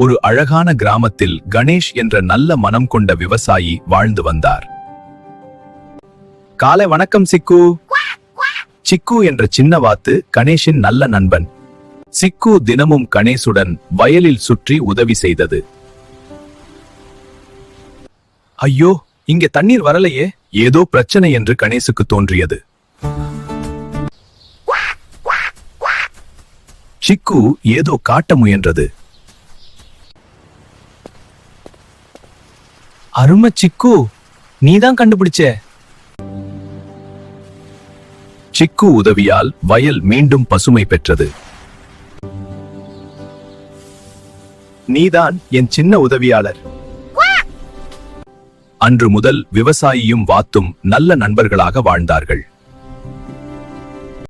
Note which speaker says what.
Speaker 1: ஒரு அழகான கிராமத்தில் கணேஷ் என்ற நல்ல மனம் கொண்ட விவசாயி வாழ்ந்து வந்தார். காலை வணக்கம் சிக்கு. சிக்கு என்ற சின்ன வாத்து கணேஷின் நல்ல நண்பன். சிக்கு தினமும் கணேசுடன் வயலில் சுற்றி உதவி செய்தது. ஐயோ, இங்கே தண்ணீர் வரலையே, ஏதோ பிரச்சனை என்று கணேசுக்கு தோன்றியது. சிக்கு ஏதோ காட்ட முயன்றது. அருமை சிக்கு, நீதான் கண்டுபிடிச்ச. சிக்கு உதவியால் வயல் மீண்டும் பசுமை பெற்றது. நீதான் என் சின்ன உதவியாளர். அன்று முதல் விவசாயியும் வாத்தும் நல்ல நண்பர்களாக வாழ்ந்தார்கள்.